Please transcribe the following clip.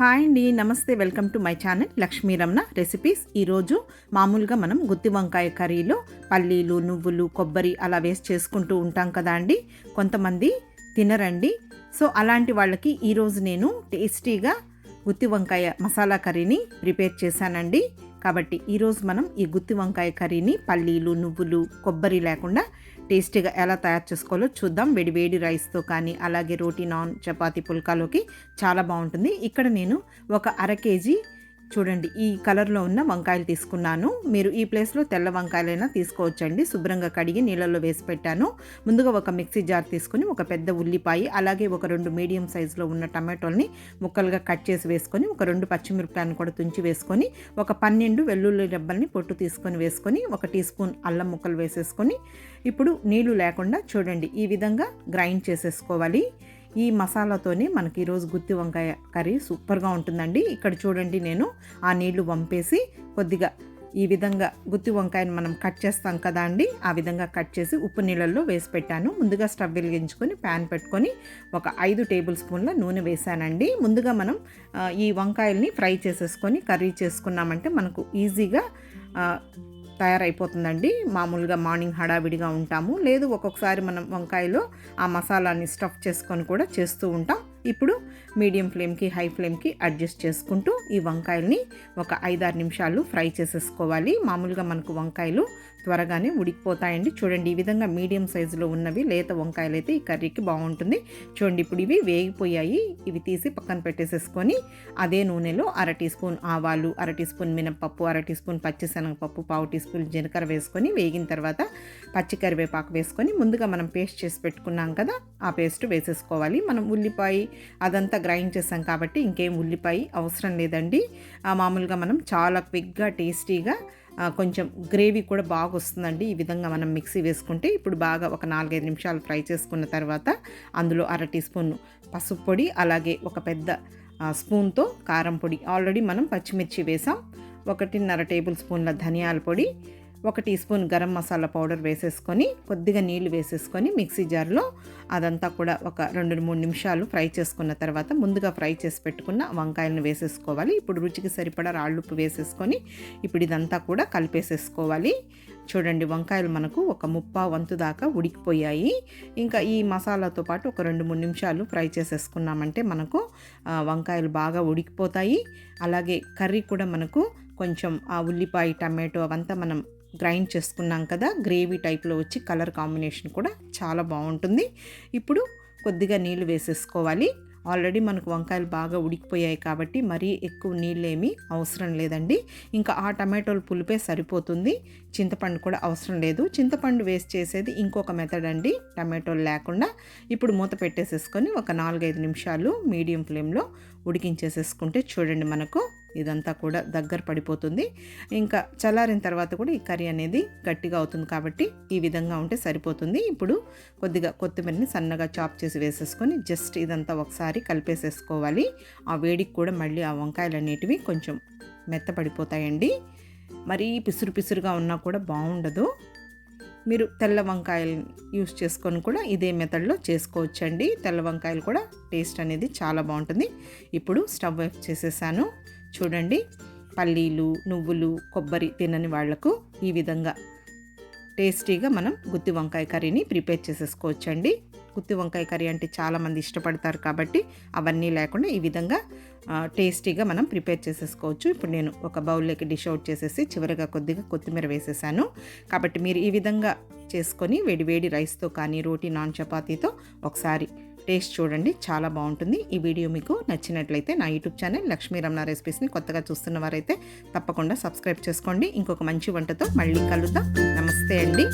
Hi అండి, నమస్తే. Welcome to my channel Lakshmi Ramana recipes. ఈరోజు మామూలుగా మనం గుత్తి వంకాయ కర్రీలో పల్లీలు, నువ్వులు, కొబ్బరి అలా వేసి చేసుకుంటూ ఉంటాం కదా అండి. కొంతమంది తినరండి. సో అలాంటి వాళ్ళకి ఈరోజు నేను టేస్టీగా గుత్తి వంకాయ మసాలా కర్రీని ప్రిపేర్ చేశానండి. కాబట్టి ఈరోజు మనం ఈ గుత్తి వంకాయ కర్రీని పల్లీలు, నువ్వులు, కొబ్బరి లేకుండా టేస్టీగా ఎలా తయారు చేసుకోవాలో చూద్దాం. వేడి రైస్తో కానీ అలాగే రోటీ, నాన్, చపాతీ, పుల్కాలోకి చాలా బాగుంటుంది. ఇక్కడ నేను ఒక అర కేజీ చూడండి ఈ కలర్లో ఉన్న వంకాయలు తీసుకున్నాను. మీరు ఈ ప్లేస్లో తెల్ల వంకాయలైనా తీసుకోవచ్చండి. శుభ్రంగా కడిగి నీళ్ళల్లో వేసి పెట్టాను. ముందుగా ఒక మిక్సీ జార్ తీసుకొని ఒక పెద్ద ఉల్లిపాయ, అలాగే ఒక 2 మీడియం సైజులో ఉన్న టమాటోల్ని ముక్కలుగా కట్ చేసి వేసుకొని, ఒక 2 పచ్చిమిరపకాయలను కూడా తుంచి వేసుకొని, ఒక 12 వెల్లుల్లి రెబ్బల్ని పొట్టు తీసుకొని వేసుకొని, 1 టీ స్పూన్ అల్లం ముక్కలు వేసేసుకొని, ఇప్పుడు నీళ్లు లేకుండా చూడండి ఈ విధంగా గ్రైండ్ చేసేసుకోవాలి. ఈ మసాలాతోనే మనకి ఈరోజు గుత్తి వంకాయ కర్రీ సూపర్గా ఉంటుందండి. ఇక్కడ చూడండి నేను ఆ నీళ్లు వంపేసి కొద్దిగా ఈ విధంగా గుత్తి వంకాయను మనం కట్ చేస్తాం కదా అండి, ఆ విధంగా కట్ చేసి ఉప్పు నీళ్ళల్లో వేసి పెట్టాను. ముందుగా స్టవ్ వెలిగించుకొని ప్యాన్ పెట్టుకొని ఒక 5 టేబుల్ స్పూన్ల నూనె వేసానండి. ముందుగా మనం ఈ వంకాయల్ని ఫ్రై చేసేసుకొని కర్రీ చేసుకున్నామంటే మనకు ఈజీగా తయారైపోతుందండి. మామూలుగా మార్నింగ్ హడావిడిగా ఉంటాము, లేదు ఒక్కొక్కసారి మనం వంకాయలో ఆ మసాలాని స్టఫ్ చేసుకొని కూడా చేస్తూ ఉంటాం. ఇప్పుడు మీడియం ఫ్లేమ్కి హై ఫ్లేమ్కి అడ్జస్ట్ చేసుకుంటూ ఈ వంకాయల్ని ఒక 5-6 నిమిషాలు ఫ్రై చేసేసుకోవాలి. మామూలుగా మనకు వంకాయలు త్వరగానే ఉడికిపోతాయండి. చూడండి ఈ విధంగా మీడియం సైజులో ఉన్నవి లేత వంకాయలు అయితే ఈ కర్రీకి బాగుంటుంది. చూడండి ఇప్పుడు ఇవి వేగిపోయాయి. ఇవి తీసి పక్కన పెట్టేసేసుకొని అదే నూనెలో 1/2 టీ స్పూన్ ఆవాలు, 1/2 టీ స్పూన్ మినపప్పు, 1/2 టీ స్పూన్ పచ్చిశనగపప్పు, 1/4 టీ స్పూన్ జీలకర్ర వేసుకొని వేగిన తర్వాత పచ్చి కరివేపాకు వేసుకొని ముందుగా మనం పేస్ట్ చేసి పెట్టుకున్నాం కదా ఆ పేస్ట్ వేసేసుకోవాలి. మనం ఉల్లిపాయ అదంతా గ్రైండ్ చేసాం కాబట్టి ఇంకేం ఉల్లిపాయ అవసరం లేదండి. మామూలుగా మనం చాలా క్విక్గా టేస్టీగా కొంచెం గ్రేవీ కూడా బాగా వస్తుందండి ఈ విధంగా మనం మిక్సీ వేసుకుంటే. ఇప్పుడు బాగా ఒక 4-5 నిమిషాలు ఫ్రై చేసుకున్న తర్వాత అందులో 1/2 టీ స్పూన్ పసుపు పొడి, అలాగే ఒక పెద్ద స్పూన్తో కారం పొడి, ఆల్రెడీ మనం పచ్చిమిర్చి వేసాం, 1.5 టేబుల్ స్పూన్ల ధనియాల పొడి, 1 teaspoon garam masala powder వేసేసుకొని కొద్దిగా నీళ్లు వేసేసుకొని మిక్సీ జార్లో అదంతా కూడా ఒక 2-3 నిమిషాలు ఫ్రై చేసుకున్న తర్వాత ముందుగా ఫ్రై చేసి పెట్టుకున్న వంకాయలను వేసేసుకోవాలి. ఇప్పుడు రుచికి సరిపడా రాళ్ళుప్పు వేసేసుకొని ఇప్పుడు ఇదంతా కూడా కలిపేసేసుకోవాలి. చూడండి వంకాయలు మనకు ఒక 1/4 వంతు దాకా ఉడికిపోయాయి. ఇంకా ఈ మసాలాతో పాటు ఒక 2-3 నిమిషాలు ఫ్రై చేసేసుకున్నామంటే మనకు వంకాయలు బాగా ఉడికిపోతాయి. అలాగే కర్రీ కూడా మనకు కొంచెం ఆ ఉల్లిపాయ, టమాటో అవంతా మనం గ్రైండ్ చేసుకున్నాం కదా, గ్రేవీ టైప్లో వచ్చి కలర్ కాంబినేషన్ కూడా చాలా బాగుంటుంది. ఇప్పుడు కొద్దిగా నీళ్ళు వేసేసుకోవాలి. ఆల్రెడీ మనకు వంకాయలు బాగా ఉడికిపోయాయి కాబట్టి మరీ ఎక్కువ నీళ్ళేమీ అవసరం లేదండి. ఇంకా ఆ టమాటోలు పులిపే సరిపోతుంది, చింతపండు కూడా అవసరం లేదు. చింతపండు వేస్ట్ చేసేది ఇంకొక మెథడ్ అండి, టమాటోలు లేకుండా. ఇప్పుడు మూత పెట్టేసేసుకొని ఒక 4-5 నిమిషాలు మీడియం ఫ్లేమ్లో ఉడికించేసేసుకుంటే చూడండి మనకు ఇదంతా కూడా దగ్గర పడిపోతుంది. ఇంకా చల్లారిన తర్వాత కూడా ఈ కర్రీ అనేది గట్టిగా అవుతుంది కాబట్టి ఈ విధంగా ఉంటే సరిపోతుంది. ఇప్పుడు కొద్దిగా కొత్తిమీరని సన్నగా చాప్ చేసి వేసేసుకొని జస్ట్ ఇదంతా ఒకసారి కలిపేసేసుకోవాలి. ఆ వేడికి కూడా మళ్ళీ ఆ వంకాయలు అనేటివి కొంచెం మెత్తపడిపోతాయండి. మరీ పిసురుగా ఉన్నా కూడా బాగుండదు. మీరు తెల్ల వంకాయలు యూస్ చేసుకొని కూడా ఇదే మెథడ్లో చేసుకోవచ్చండి. తెల్ల వంకాయలు కూడా టేస్ట్ అనేది చాలా బాగుంటుంది. ఇప్పుడు స్టవ్ ఆఫ్ చేసేసాను. చూడండి పల్లీలు, నువ్వులు, కొబ్బరి తినని వాళ్లకు ఈ విధంగా టేస్టీగా మనం గుత్తి వంకాయ కర్రీని ప్రిపేర్ చేసేసుకోవచ్చండి. గుత్తి వంకాయ కర్రీ అంటే చాలామంది ఇష్టపడతారు కాబట్టి అవన్నీ లేకుండా ఈ విధంగా టేస్టీగా మనం ప్రిపేర్ చేసేసుకోవచ్చు. ఇప్పుడు నేను ఒక బౌల్లోకి డిష్ అవుట్ చేసేసి చివరిగా కొద్దిగా కొత్తిమీర వేసేసాను. కాబట్టి మీరు ఈ విధంగా చేసుకొని వేడి రైస్తో కానీ రోటీ, నాన్, చపాతీతో ఒకసారి టేస్ట్ చూడండి, చాలా బాగుంటుంది. ఈ వీడియో మీకు నచ్చినట్లయితే నా యూట్యూబ్ ఛానల్ లక్ష్మీ రమణ రెసిపీస్ని కొత్తగా చూస్తున్న వారైతే తప్పకుండా సబ్స్క్రైబ్ చేసుకోండి. ఇంకొక మంచి వంటతో మళ్ళీ కలుద్దాం. నమస్తే అండి.